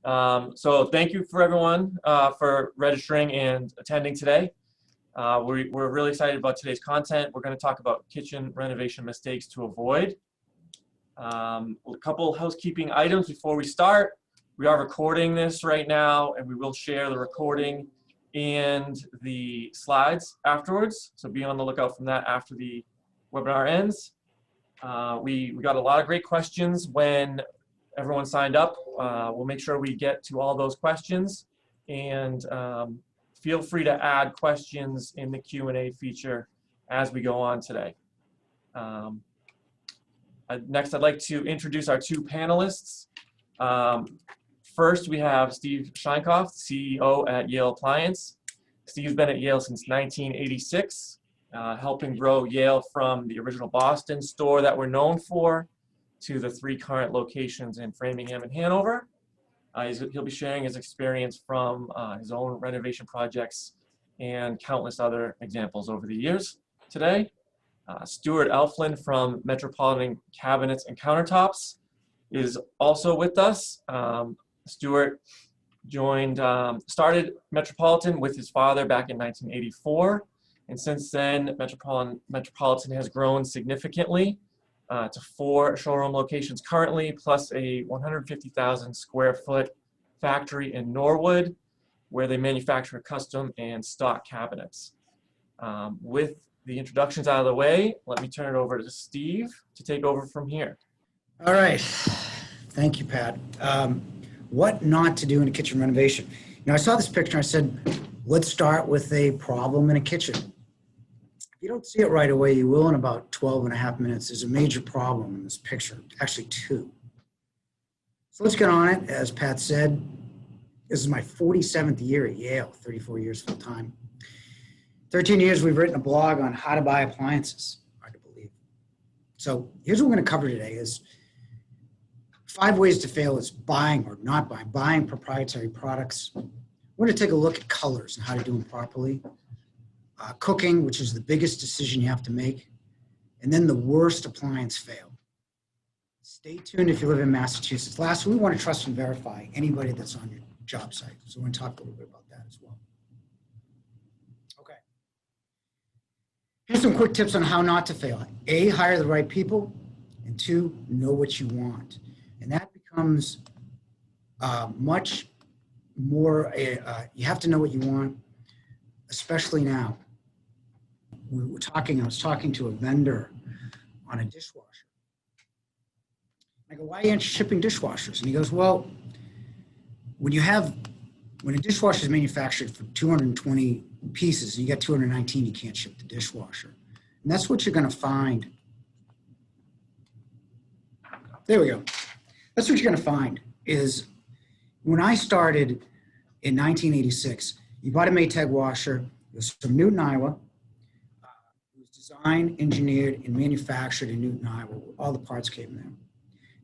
So thank you for everyone for registering and attending today. We're really excited about today's content. We're going to talk about kitchen renovation mistakes to avoid. A couple housekeeping items before we start. We are recording this right now, and we will share the recording and the slides afterwards. So be on the lookout from that after the webinar ends. We got a lot of great questions when everyone signed up. We'll make sure we get to all those questions, and feel free to add questions in the Q&A feature as we go on today. Next, I'd like to introduce our two panelists. First, we have Steve Scheinkoff, CEO at Yale Appliance. Steve's been at Yale since 1986, helping grow Yale from the original Boston store that we're known for to the 3 current locations in Framingham and Hanover. He'll be sharing his experience from his own renovation projects and countless other examples over the years today. Stuart Elfland from Metropolitan Cabinets and Countertops is also with us. Stuart started Metropolitan with his father back in 1984, and since then Metropolitan has grown significantly to 4 showroom locations currently, plus a 150,000 square foot factory in Norwood where they manufacture custom and stock cabinets. With the introductions out of the way, let me turn it over to Steve to take over from here. All right. Thank you, Pat. What not to do in a kitchen renovation? You know, I saw this picture and I said, let's start with a problem in a kitchen. If you don't see it right away, you will in about 12 and a half minutes. There's a major problem in this picture, actually 2. So let's get on it. As Pat said, this is my 47th year at Yale, 34 years full time. 13 years we've written a blog on how to buy appliances. Hard to believe. So here's what we're going to cover today is 5 ways to fail is buying or not buying proprietary products. We're going to take a look at colors and how to do them properly. Cooking, which is the biggest decision you have to make. And then the worst appliance fail. Stay tuned if you live in Massachusetts. Last, we want to trust and verify anybody that's on your job site. So we're going to talk a little bit about that as well. Okay. Here's some quick tips on how not to fail. A, hire the right people. And 2, know what you want. And that becomes much more, you have to know what you want, especially now. I was talking to a vendor on a dishwasher. I go, why aren't you shipping dishwashers? And he goes, well, when a dishwasher is manufactured for 220 pieces and you got 219, you can't ship the dishwasher. And that's what you're going to find. There we go. That's what you're going to find is when I started in 1986, you bought a Maytag washer. It was from Newton, Iowa. It was designed, engineered, and manufactured in Newton, Iowa. All the parts came there.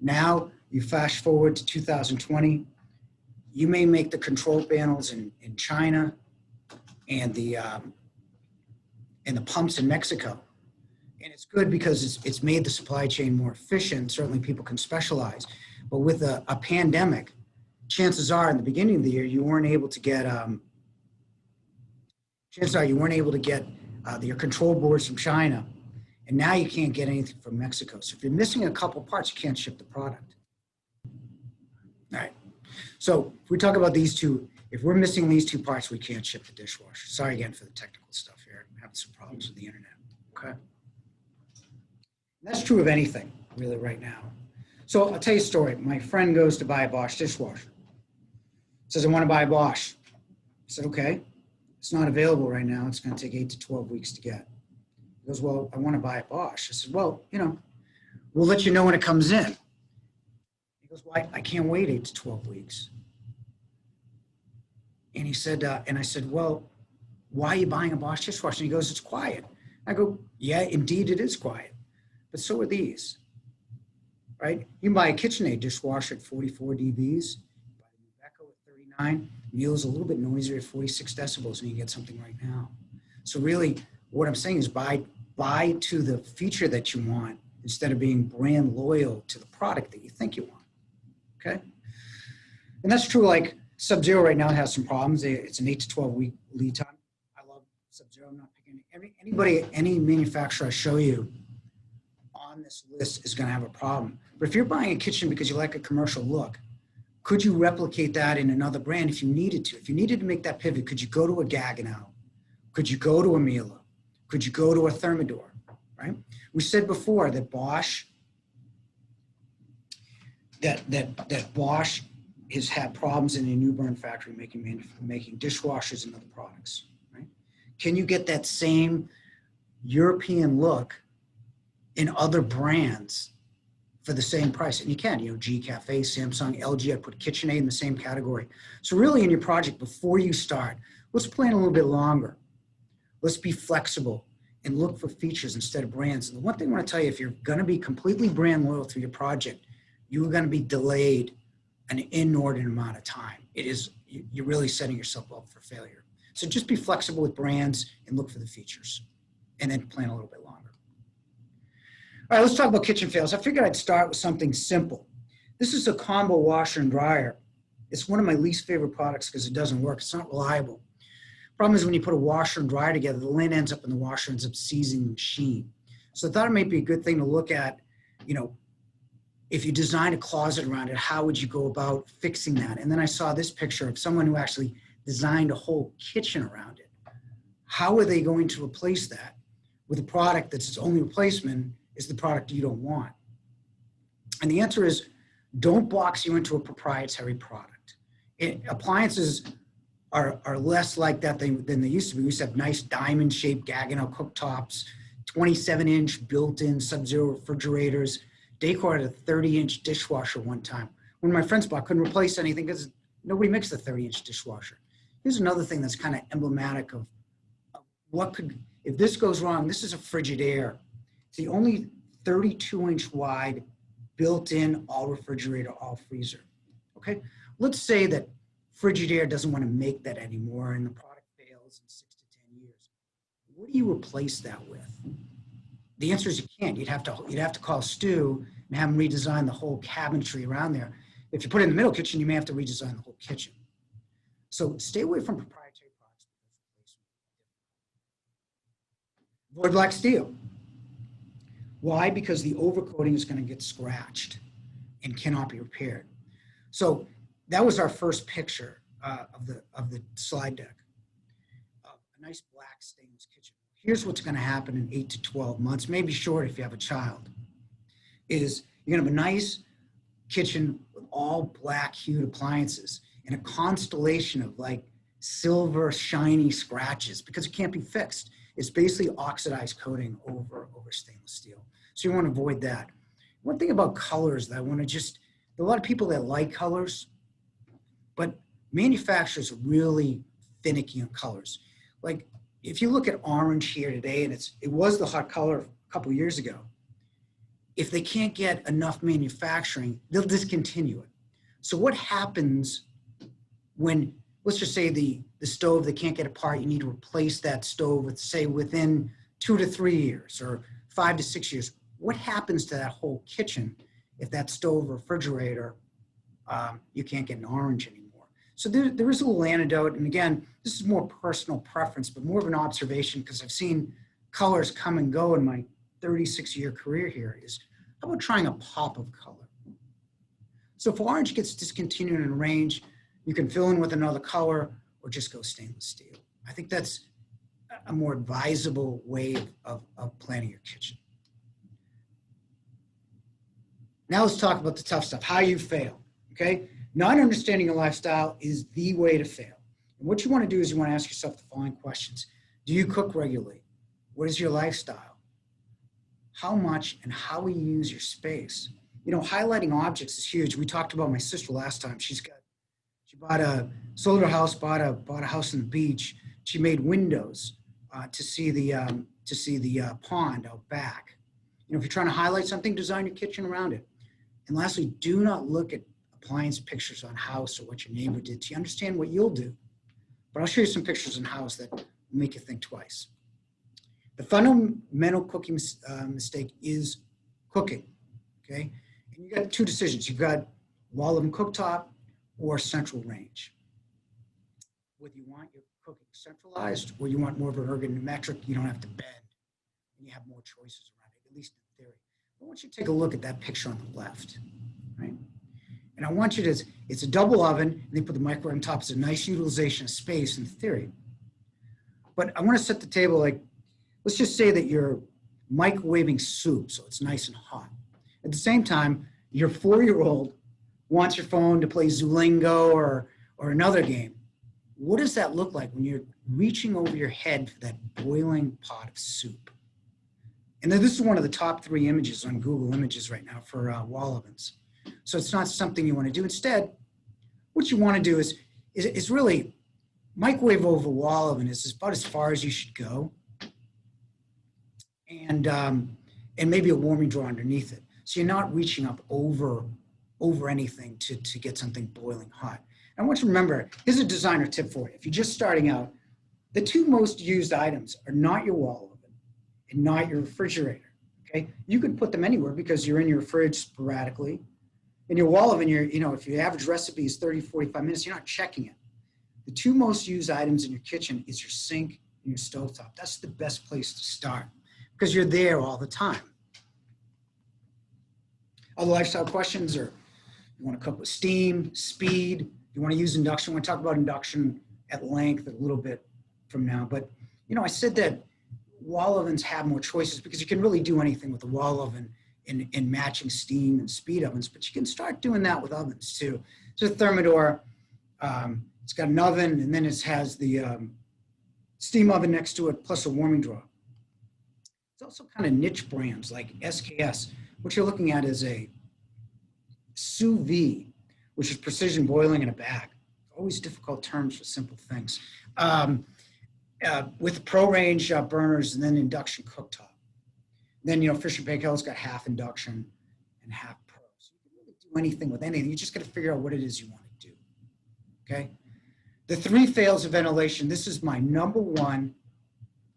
Now, you fast forward to 2020, you may make the control panels in China and the pumps in Mexico. And it's good because it's made the supply chain more efficient. Certainly people can specialize. But with a pandemic, chances are in the beginning of the year, you weren't able to get, your control boards from China. And now you can't get anything from Mexico. So if you're missing a couple parts, you can't ship the product. All right. So if we talk about these 2, if we're missing these 2 parts, we can't ship the dishwasher. Sorry again for the technical stuff here. I'm having some problems with the internet. Okay. And that's true of anything really right now. So I'll tell you a story. My friend goes to buy a Bosch dishwasher. Says, I want to buy a Bosch. I said, okay. It's not available right now. It's going to take 8 to 12 weeks to get. He goes, well, I want to buy a Bosch. I said, well, you know, we'll let you know when it comes in. He goes, well, I can't wait 8 to 12 weeks. And he said, and I said, well, why are you buying a Bosch dishwasher? And he goes, it's quiet. I go, yeah, indeed it is quiet. But so are these. Right? You can buy a KitchenAid dishwasher at 44 dBs, buy the Echo at 39. Miele's a little bit noisier at 46 decibels, and you get something right now. So really, what I'm saying is buy to the feature that you want instead of being brand loyal to the product that you think you want. Okay? And that's true, like Sub-Zero right now has some problems. It's an 8 to 12 week lead time. I love Sub-Zero. I'm not picking anybody, any manufacturer I show you on this list is going to have a problem. But if you're buying a kitchen because you like a commercial look, could you replicate that in another brand if you needed to? If you needed to make that pivot, could you go to a Gaggenau? Could you go to a Miele? Could you go to a Thermador, right? We said before that Bosch, that Bosch has had problems in the New Bern factory making dishwashers and other products, right? Can you get that same European look in other brands for the same price? And you can, G Cafe, Samsung, LG, I'd put KitchenAid in the same category. So really in your project, before you start, let's plan a little bit longer. Let's be flexible and look for features instead of brands. And the one thing I want to tell you, if you're going to be completely brand loyal through your project, you're going to be delayed an inordinate amount of time. You're really setting yourself up for failure. So just be flexible with brands and look for the features and then plan a little bit longer. All right, let's talk about kitchen fails. I figured I'd start with something simple. This is a combo washer and dryer. It's one of my least favorite products because it doesn't work. It's not reliable. Problem is when you put a washer and dryer together, the lint ends up in the washer, ends up seizing the machine. So I thought it might be a good thing to look at, if you design a closet around it, how would you go about fixing that? And then I saw this picture of someone who actually designed a whole kitchen around it. How are they going to replace that with a product that's its only replacement is the product you don't want? And the answer is, don't box you into a proprietary product. Appliances are less like that than they used to be. We used to have nice diamond-shaped Gaggenau cooktops, 27-inch built-in Sub-Zero refrigerators. Decor had a 30-inch dishwasher one time. When my friends bought, couldn't replace anything because nobody makes a 30-inch dishwasher. Here's another thing that's kind of emblematic of what could, if this goes wrong, this is a Frigidaire. It's the only 32-inch wide built-in all refrigerator, all freezer. Okay, let's say that Frigidaire doesn't want to make that anymore and the product fails in 6 to 10 years. What do you replace that with? The answer is you can't. You'd have to call Stu and have him redesign the whole cabinetry around there. If you put it in the middle kitchen, you may have to redesign the whole kitchen. So stay away from proprietary products. Avoid black steel. Why? Because the overcoating is going to get scratched and cannot be repaired. So that was our first picture of the slide deck. A nice black stainless kitchen. Here's what's going to happen in 8 to 12 months, maybe short if you have a child, is you're going to have a nice kitchen with all black hued appliances and a constellation of like silver shiny scratches because it can't be fixed. It's basically oxidized coating over stainless steel. So you want to avoid that. One thing about colors that I want to there are a lot of people that like colors, but manufacturers are really finicky on colors. Like if you look at orange here today, and it was the hot color a couple years ago, if they can't get enough manufacturing, they'll discontinue it. So what happens when, let's just say the stove, they can't get a part, you need to replace that stove with, say, within 2 to 3 years or 5 to 6 years. What happens to that whole kitchen if that stove or refrigerator, you can't get an orange anymore? So there is a little antidote. And again, this is more personal preference, but more of an observation because I've seen colors come and go in my 36-year career here is, how about trying a pop of color? So if orange gets discontinued in a range, you can fill in with another color or just go stainless steel. I think that's a more advisable way of planning your kitchen. Now let's talk about the tough stuff, how you fail, okay? Not understanding your lifestyle is the way to fail. And what you want to do is you want to ask yourself the following questions. Do you cook regularly? What is your lifestyle? How much and how will you use your space? Highlighting objects is huge. We talked about my sister last time. She sold her house, bought a house on the beach. She made windows to see the pond out back. If you're trying to highlight something, design your kitchen around it. And lastly, do not look at appliance pictures on house or what your neighbor did to you. Understand what you'll do. But I'll show you some pictures in house that will make you think twice. The fundamental cooking mistake is cooking, okay? And you got two decisions. You've got wall oven cooktop or central range. Whether you want your cooking centralized or you want more of an ergonometric, you don't have to bend, and you have more choices around it, at least in theory. I want you to take a look at that picture on the left, right? And I want you to, it's a double oven, and they put the microwave on top. It's a nice utilization of space in theory. But I want to set the table like, let's just say that you're microwaving soup, so it's nice and hot. At the same time, your 4-year-old wants your phone to play Zulingo or another game. What does that look like when you're reaching over your head for that boiling pot of soup? And then this is one of the top 3 images on Google Images right now for wall ovens. So it's not something you want to do. Instead, what you want to do is really microwave over wall oven is about as far as you should go. And maybe a warming drawer underneath it. So you're not reaching up over anything to get something boiling hot. And I want you to remember, here's a designer tip for you. If you're just starting out, the 2 most used items are not your wall oven and not your refrigerator, okay? You could put them anywhere because you're in your fridge sporadically. In your wall oven, if your average recipe is 30, 45 minutes, you're not checking it. The 2 most used items in your kitchen is your sink and your stovetop. That's the best place to start because you're there all the time. Other lifestyle questions are, you want to cook with steam, speed, you want to use induction. We're going to talk about induction at length a little bit from now. But, I said that wall ovens have more choices because you can really do anything with a wall oven in matching steam and speed ovens, but you can start doing that with ovens too. So the Thermador, it's got an oven and then it has the steam oven next to it plus a warming drawer. It's also kind of niche brands like SKS. What you're looking at is a sous vide, which is precision boiling in a bag. Always difficult terms for simple things. With pro range burners and then induction cooktop. Then, Fisher Paykel's got half induction and half pro. So you can really do anything with anything. You just got to figure out what it is you want to do, okay? The 3 fails of ventilation. This is my #1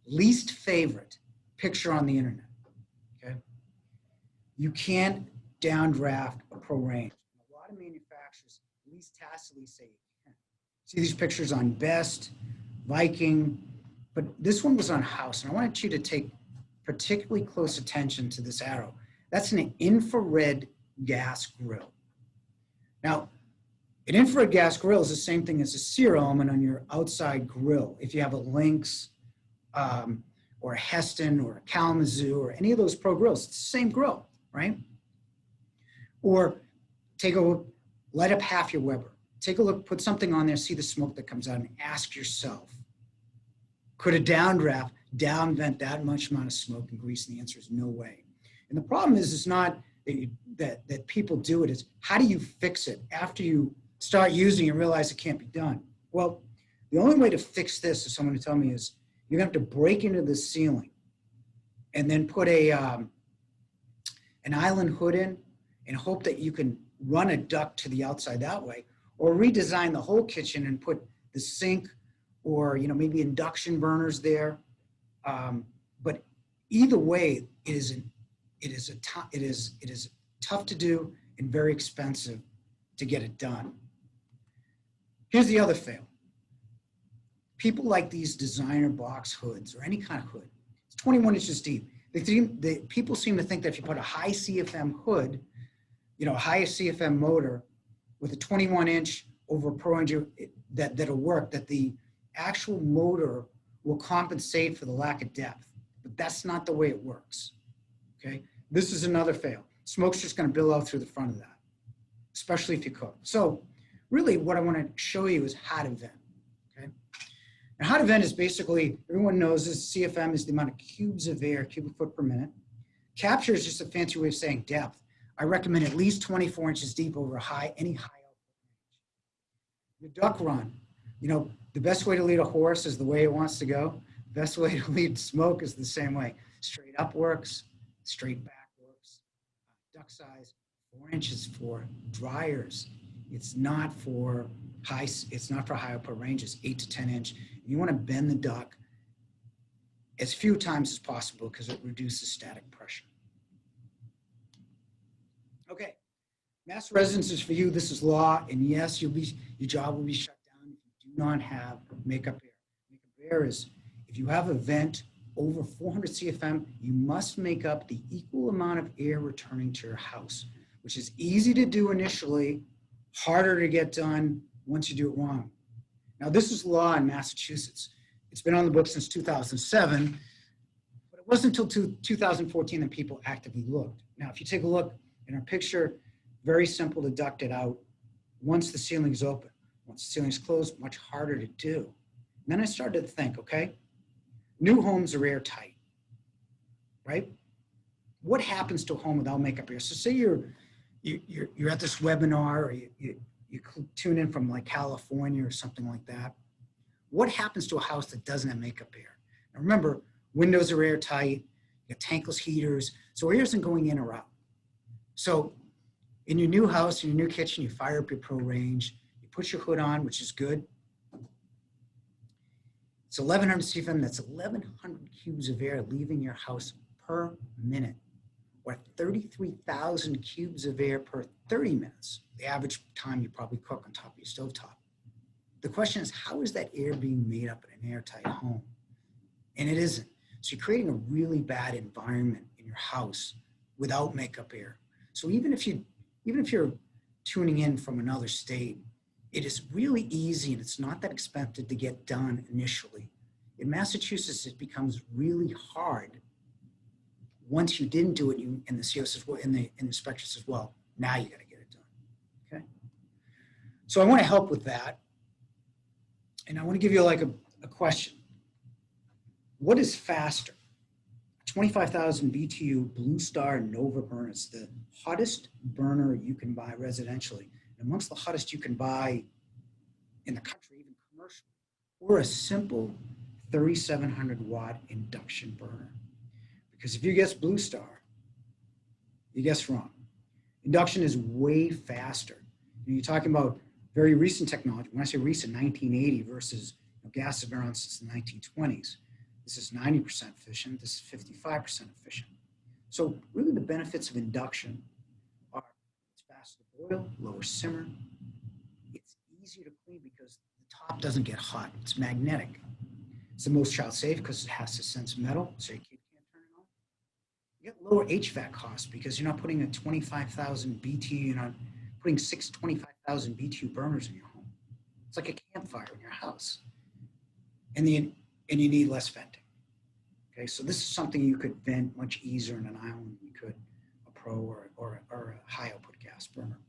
least favorite picture on the internet, okay? You can't downdraft a pro range. A lot of manufacturers at least tacitly say you can. See these pictures on Best, Viking, but this one was on House, and I wanted you to take particularly close attention to this arrow. That's an infrared gas grill. Now, an infrared gas grill is the same thing as a sear element on your outside grill. If you have a Lynx or a Heston or a Kalamazoo or any of those pro grills, it's the same grill, right? Or light up half your Weber. Take a look, put something on there, see the smoke that comes out, and ask yourself, could a downdraft downvent that much amount of smoke and grease? And the answer is no way. And the problem is, it's not that people do it, it's how do you fix it after you start using it and realize it can't be done? Well, the only way to fix this, if someone to tell me, is you're going to have to break into the ceiling and then put an island hood in and hope that you can run a duct to the outside that way, or redesign the whole kitchen and put the sink or maybe induction burners there. But either way, it is tough to do and very expensive to get it done. Here's the other fail. People like these designer box hoods or any kind of hood. It's 21 inches deep. People seem to think that if you put a high CFM hood, a high CFM motor with a 21-inch over a Pro Ranger, that'll work, that the actual motor will compensate for the lack of depth. But that's not the way it works, okay? This is another fail. Smoke's just gonna bill out through the front of that, especially if you cook. So really what I wanna show you is how to vent, okay? And how to vent is basically, everyone knows this, CFM is the amount of cubes of air, cubic foot per minute. Capture is just a fancy way of saying depth. I recommend at least 24 inches deep over any high output range. Your duct run, the best way to lead a horse is the way it wants to go. The best way to lead smoke is the same way. Straight up works, straight back works. Duct size, 4 inches for dryers. It's not for high output ranges, 8 to 10 inch. You want to bend the duct as few times as possible because it reduces static pressure. Okay, Master residences for you, this is law, and yes, your job will be shut down if you do not have makeup air. Makeup air is, if you have a vent over 400 CFM, you must make up the equal amount of air returning to your house, which is easy to do initially, harder to get done once you do it wrong. Now, this is law in Massachusetts. It's been on the books since 2007, but it wasn't until 2014 that people actively looked. Now, if you take a look in our picture, very simple to duct it out once the ceiling is open. Once the ceiling is closed, much harder to do. And then I started to think, okay, new homes are airtight, right? What happens to a home without makeup air? So say you're at this webinar, or you tune in from like California or something like that. What happens to a house that doesn't have makeup air? Now remember, windows are airtight, you got tankless heaters, so air isn't going in or out. So in your new house, in your new kitchen, you fire up your Pro range, you put your hood on, which is good. It's 1,100 CFM, that's 1,100 cubes of air leaving your house per minute, or 33,000 cubes of air per 30 minutes, the average time you probably cook on top of your stovetop. The question is, how is that air being made up in an airtight home? And it isn't. So you're creating a really bad environment in your house without makeup air. So even if you're tuning in from another state, it is really easy and it's not that expensive to get done initially. In Massachusetts, it becomes really hard once you didn't do it in the COs as well, in the inspections as well. Now you got to get it done. Okay. So I want to help with that, and I want to give you like a question. What is faster? 25,000 BTU Blue Star Nova burner. It's the hottest burner you can buy residentially, and amongst the hottest you can buy in the country, even commercially, or a simple 3,700 watt induction burner. Because if you guess Blue Star, you guess wrong. Induction is way faster. And you're talking about very recent technology. When I say recent, 1980 versus gas has been around since the 1920s. This is 90% efficient. This is 55% efficient. So really the benefits of induction are it's faster to boil, lower simmer. It's easier to clean because the top doesn't get hot. It's magnetic. It's the most child safe because it has to sense metal, so your kid can't turn it on. You get lower HVAC costs because you're not putting a 25,000 BTU, you're not putting 25,000 BTU burners in your home. It's like a campfire in your house. And you need less venting. Okay, so this is something you could vent much easier in an island than you could a Pro or a high output gas burner.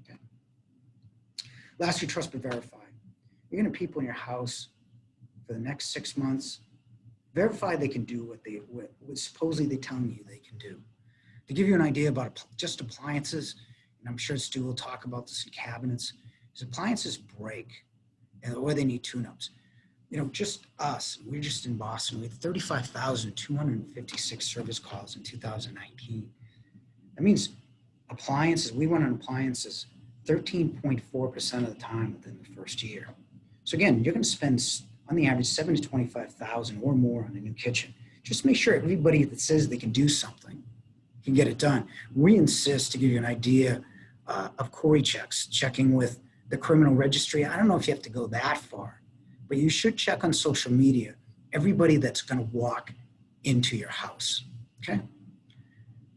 Okay. Lastly, trust but verify. You're going to have people in your house for the next 6 months. Verify they can do what supposedly they're telling you they can do. To give you an idea about just appliances, and I'm sure Stu will talk about this in cabinets, is appliances break or they need tune-ups. Just us, we're just in Boston, we had 35,256 service calls in 2019. That means appliances, we went on appliances 13.4% of the time within the first year. So again, you're going to spend on the average 7,000 to 25,000 or more on a new kitchen. Just make sure everybody that says they can do something can get it done. We insist, to give you an idea, of query checks, checking with the criminal registry. I don't know if you have to go that far, but you should check on social media everybody that's going to walk into your house, okay?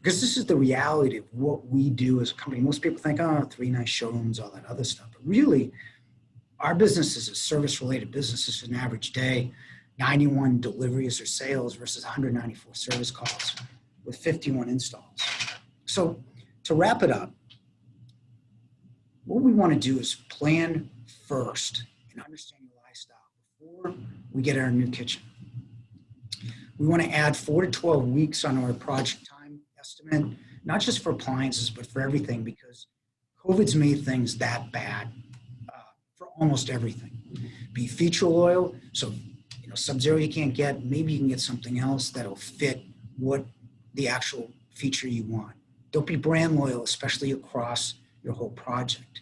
Because this is the reality of what we do as a company. Most people think, oh, 3 nice showrooms, all that other stuff. But really, our business is a service-related business. This is an average day, 91 deliveries or sales versus 194 service calls with 51 installs. So to wrap it up, what we want to do is plan first and understand your lifestyle before we get our new kitchen. We want to add 4 to 12 weeks on our project time estimate, not just for appliances, but for everything, because COVID's made things that bad for almost everything. Be feature oil, so Sub-Zero you can't get, maybe you can get something else that'll fit what the actual feature you want. Don't be brand loyal, especially across your whole project.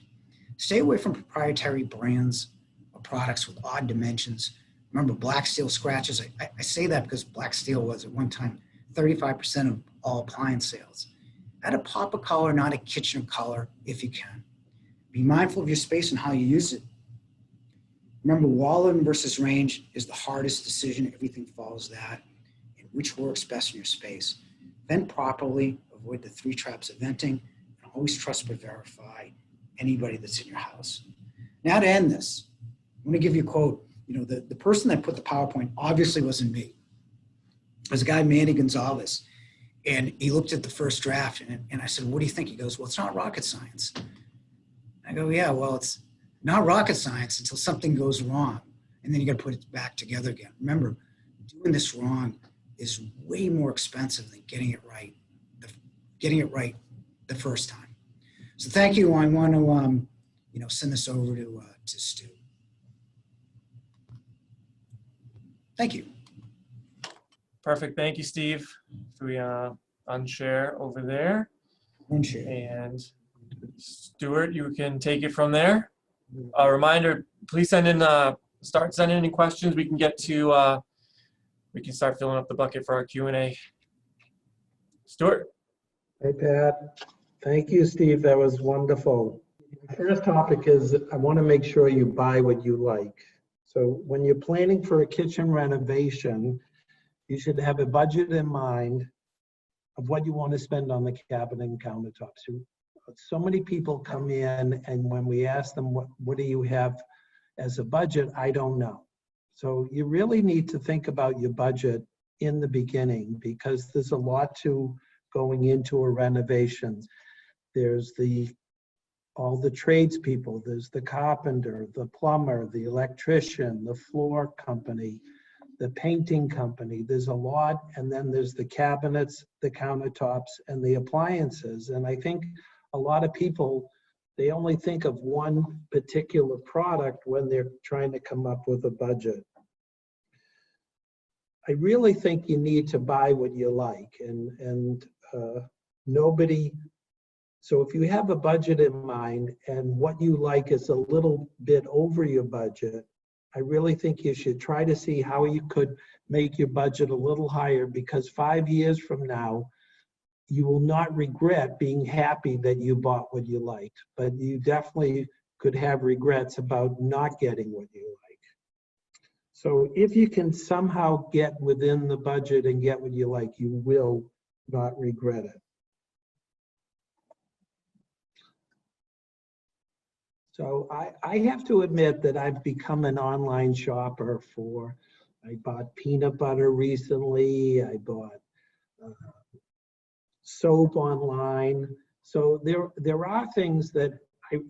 Stay away from proprietary brands or products with odd dimensions. Remember, black steel scratches. I say that because black steel was at one time 35% of all appliance sales. Add a pop of color, not a kitchen color, if you can. Be mindful of your space and how you use it. Remember, wall-in versus range is the hardest decision. Everything follows that, and which works best in your space. Vent properly, avoid the 3 traps of venting, and always trust but verify anybody that's in your house. Now to end this, I'm going to give you a quote. You know, the person that put the PowerPoint obviously wasn't me. It was a guy, Manny Gonzalez, and he looked at the first draft, and I said, what do you think? He goes, well, it's not rocket science. I go, yeah, well, it's not rocket science until something goes wrong, and then you got to put it back together again. Remember, doing this wrong is way more expensive than getting it right the first time. So thank you. I want to send this over to Stu. Thank you. Perfect. Thank you, Steve. So we unshare over there. Unshare. And Stuart, you can take it from there. A reminder, please start sending any questions. We can get to, we can start filling up the bucket for our Q&A. Stuart. Hey, Pat. Thank you, Steve. That was wonderful. The first topic is I want to make sure you buy what you like. So when you're planning for a kitchen renovation, you should have a budget in mind of what you want to spend on the cabinet and countertops. So many people come in, and when we ask them, what do you have as a budget? I don't know. So you really need to think about your budget in the beginning, because there's a lot to going into a renovation. There's all the tradespeople, there's the carpenter, the plumber, the electrician, the floor company, the painting company. There's a lot, and then there's the cabinets, the countertops, and the appliances. And I think a lot of people, they only think of one particular product when they're trying to come up with a budget. I really think you need to buy what you like, and nobody. So if you have a budget in mind and what you like is a little bit over your budget, I really think you should try to see how you could make your budget a little higher, because 5 years from now, you will not regret being happy that you bought what you liked, but you definitely could have regrets about not getting what you like. So if you can somehow get within the budget and get what you like, you will not regret it. So I have to admit that I've become an online shopper I bought peanut butter recently, I bought soap online. So there are things that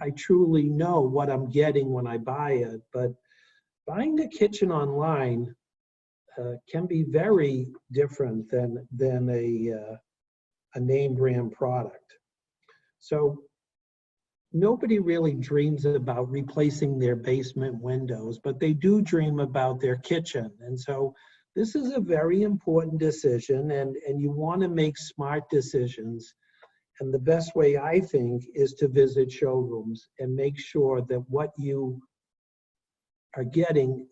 I truly know what I'm getting when I buy it, but buying a kitchen online can be very different than a name brand product. So nobody really dreams about replacing their basement windows, but they do dream about their kitchen. And so this is a very important decision, and you want to make smart decisions. And the best way, I think, is to visit showrooms and make sure that what you are getting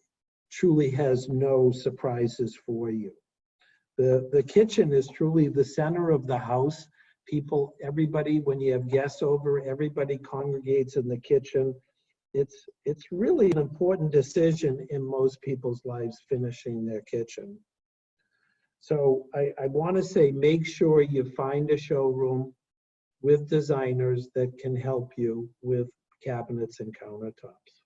truly has no surprises for you. The kitchen is truly the center of the house. Everybody, when you have guests over, everybody congregates in the kitchen. It's really an important decision in most people's lives, finishing their kitchen. So I want to say, make sure you find a showroom with designers that can help you with cabinets and countertops.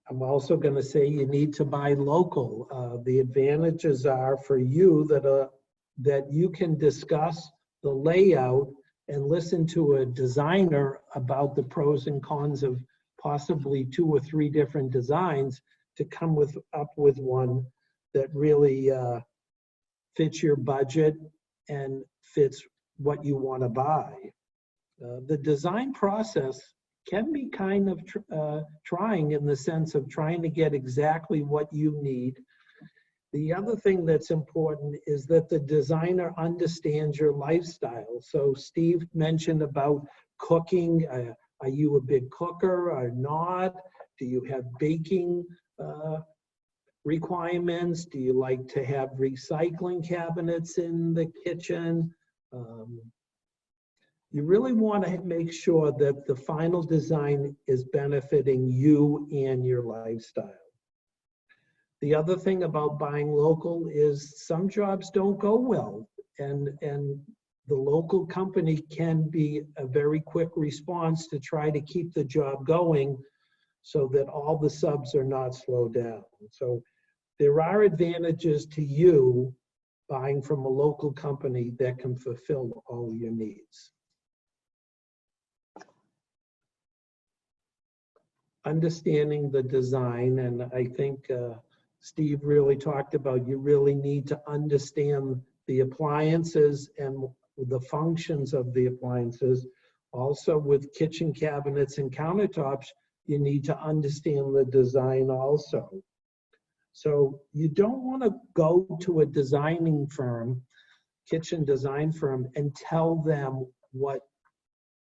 I'm also going to say you need to buy local. The advantages are for you that you can discuss the layout and listen to a designer about the pros and cons of possibly 2 or 3 different designs to come up with one that really fits your budget and fits what you want to buy. The design process can be kind of trying, in the sense of trying to get exactly what you need. The other thing that's important is that the designer understands your lifestyle. So Steve mentioned about cooking. Are you a big cooker or not? Do you have baking requirements? Do you like to have recycling cabinets in the kitchen? You really want to make sure that the final design is benefiting you and your lifestyle. The other thing about buying local is some jobs don't go well, and the local company can be a very quick response to try to keep the job going so that all the subs are not slowed down. So there are advantages to you buying from a local company that can fulfill all your needs. Understanding the design, and I think Steve really talked about, you really need to understand the appliances and the functions of the appliances. Also with kitchen cabinets and countertops, you need to understand the design also. So you don't want to go to a designing firm, kitchen design firm, and tell them what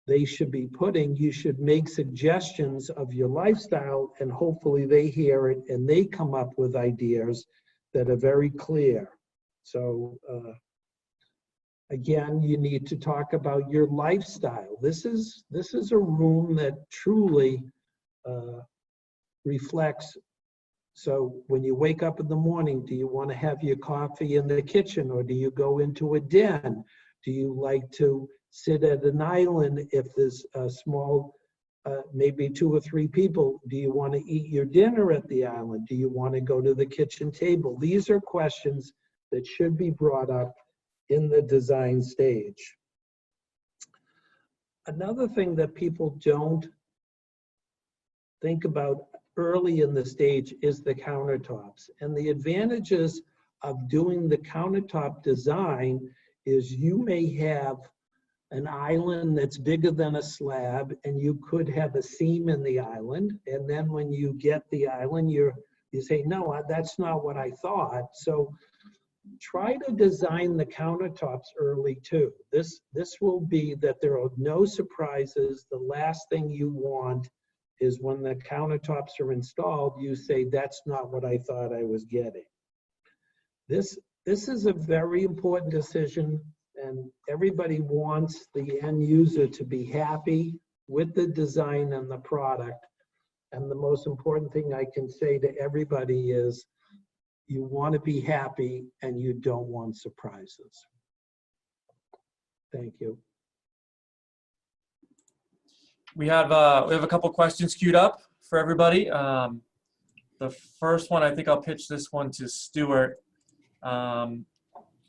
they should be putting. You should make suggestions of your lifestyle, and hopefully they hear it and they come up with ideas that are very clear. So again, you need to talk about your lifestyle. This is a room that truly reflects. So when you wake up in the morning, do you want to have your coffee in the kitchen, or do you go into a den? Do you like to sit at an island if there's a small, maybe 2 or 3 people? Do you want to eat your dinner at the island? Do you want to go to the kitchen table? These are questions that should be brought up in the design stage. Another thing that people don't think about early in the stage is the countertops. And the advantages of doing the countertop design is you may have an island that's bigger than a slab, and you could have a seam in the island. And then when you get the island, you say, no, that's not what I thought. So try to design the countertops early too. This will be that there are no surprises. The last thing you want is when the countertops are installed, you say, that's not what I thought I was getting. This is a very important decision, and everybody wants the end user to be happy with the design and the product. And the most important thing I can say to everybody is you want to be happy and you don't want surprises. Thank you. We have a couple questions queued up for everybody. The first one, I think I'll pitch this one to Stuart.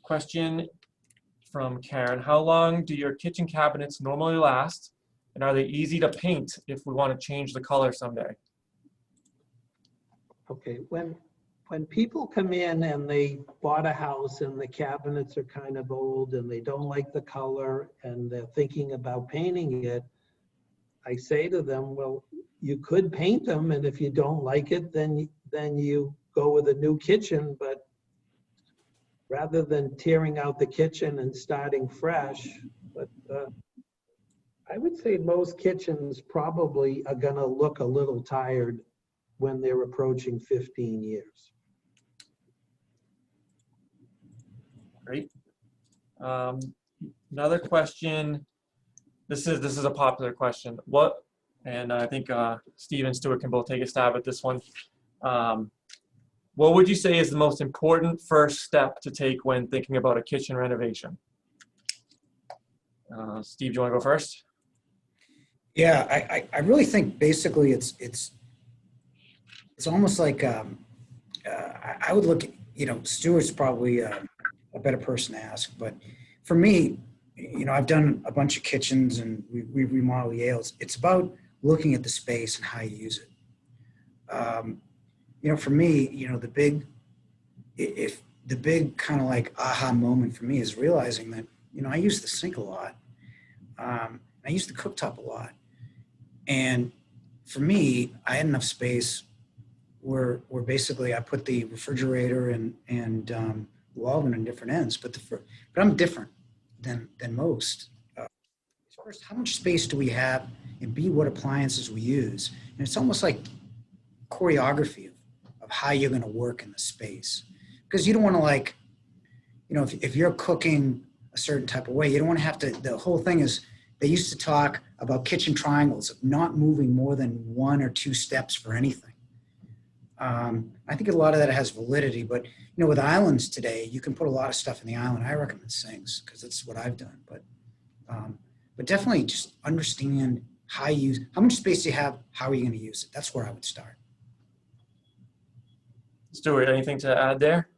Question from Karen: how long do your kitchen cabinets normally last, and are they easy to paint if we want to change the color someday? Okay, when people come in and they bought a house and the cabinets are kind of old and they don't like the color and they're thinking about painting it, I say to them, well, you could paint them, and if you don't like it, then you go with a new kitchen. But rather than tearing out the kitchen and starting fresh, but I would say most kitchens probably are gonna look a little tired when they're approaching 15 years. Great. Another question. This is a popular question. And I think Steve and Stuart can both take a stab at this one. What would you say is the most important first step to take when thinking about a kitchen renovation? Steve, do you want to go first? Yeah, I really think basically it's almost like I would look at, Stuart's probably a better person to ask, but for me, I've done a bunch of kitchens and we remodel Yales. It's about looking at the space and how you use it. For me, the big kind of like aha moment for me is realizing that, I use the sink a lot. I use the cooktop a lot. And for me, I had enough space where basically I put the refrigerator and the oven in different ends, but I'm different than most. First, how much space do we have, and B, what appliances we use? And it's almost like choreography of how you're going to work in the space. Because you don't want to, like, you know, if you're cooking a certain type of way, you don't want to have to, the whole thing is, they used to talk about kitchen triangles, of not moving more than 1 or 2 steps for anything. I think a lot of that has validity, but you know, with islands today, you can put a lot of stuff in the island. I recommend sinks because that's what I've done. But definitely just understand how much space you have, how are you going to use it? That's where I would start. Stuart, anything to add there?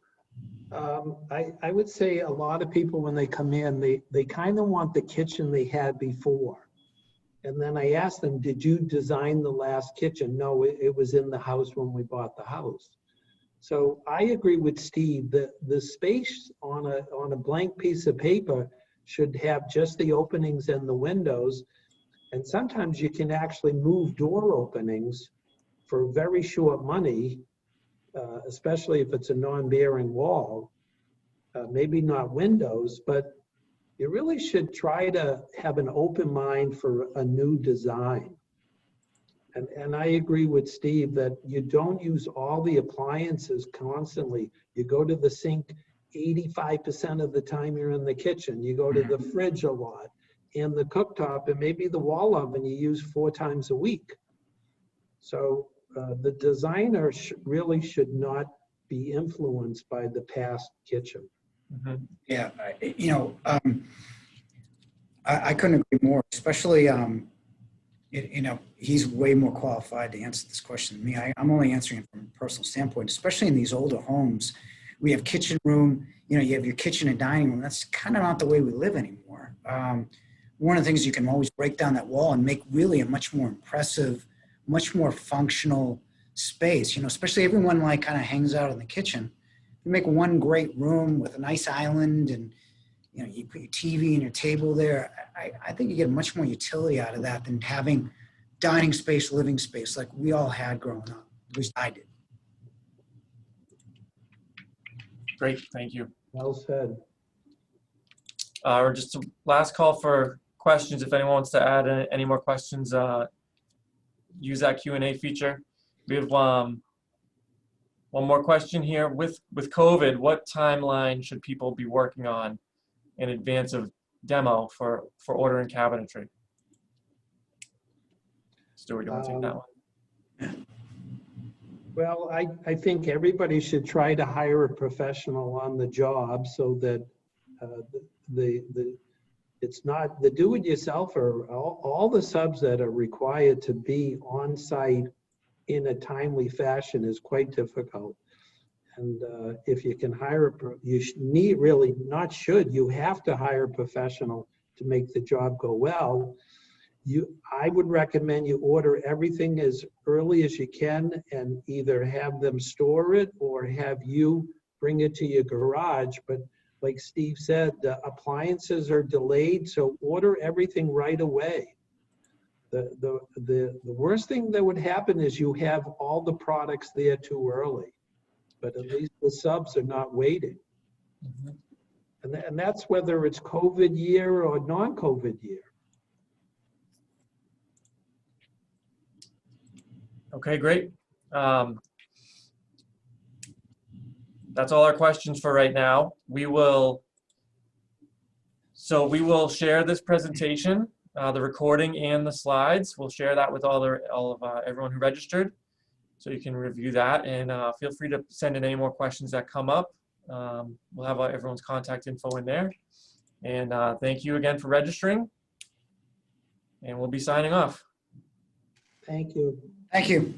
I would say a lot of people, when they come in, they kind of want the kitchen they had before. And then I asked them, did you design the last kitchen? No, it was in the house when we bought the house. So I agree with Steve that the space on a blank piece of paper should have just the openings and the windows. And sometimes you can actually move door openings for very short money, especially if it's a non-bearing wall. Maybe not windows, but you really should try to have an open mind for a new design. And I agree with Steve that you don't use all the appliances constantly. You go to the sink 85% of the time you're in the kitchen. You go to the fridge a lot, and the cooktop, and maybe the wall oven you use 4 times a week. So the designer really should not be influenced by the past kitchen. Mm-hmm. Yeah, you know, I couldn't agree more, especially, you know, he's way more qualified to answer this question than me. I'm only answering it from a personal standpoint, especially in these older homes. We have kitchen room, you know, you have your kitchen and dining room. That's kind of not the way we live anymore. One of the things, you can always break down that wall and make really a much more impressive, much more functional space, you know, especially everyone like kind of hangs out in the kitchen. You make one great room with a nice island, and you know, you put your TV and your table there. I think you get much more utility out of that than having dining space, living space like we all had growing up. At least I did. Great, thank you. Well said. Just a last call for questions. If anyone wants to add any more questions, use that Q&A feature. We have one more question here. With COVID, what timeline should people be working on in advance of demo for ordering cabinetry? Stuart, you want to take that one? Well, I think everybody should try to hire a professional on the job so that it's not the do-it-yourselfer. All the subs that are required to be on site in a timely fashion is quite difficult. And if you can hire, you have to hire a professional to make the job go well. I would recommend you order everything as early as you can and either have them store it or have you bring it to your garage. But like Steve said, the appliances are delayed, so order everything right away. The worst thing that would happen is you have all the products there too early, but at least the subs are not waiting. Mm-hmm. And that's whether it's COVID year or non-COVID year. Okay, great. That's all our questions for right now. We will share this presentation, the recording and the slides. We'll share that with everyone who registered, so you can review that, and feel free to send in any more questions that come up. We'll have everyone's contact info in there. And thank you again for registering, and we'll be signing off. Thank you. Thank you.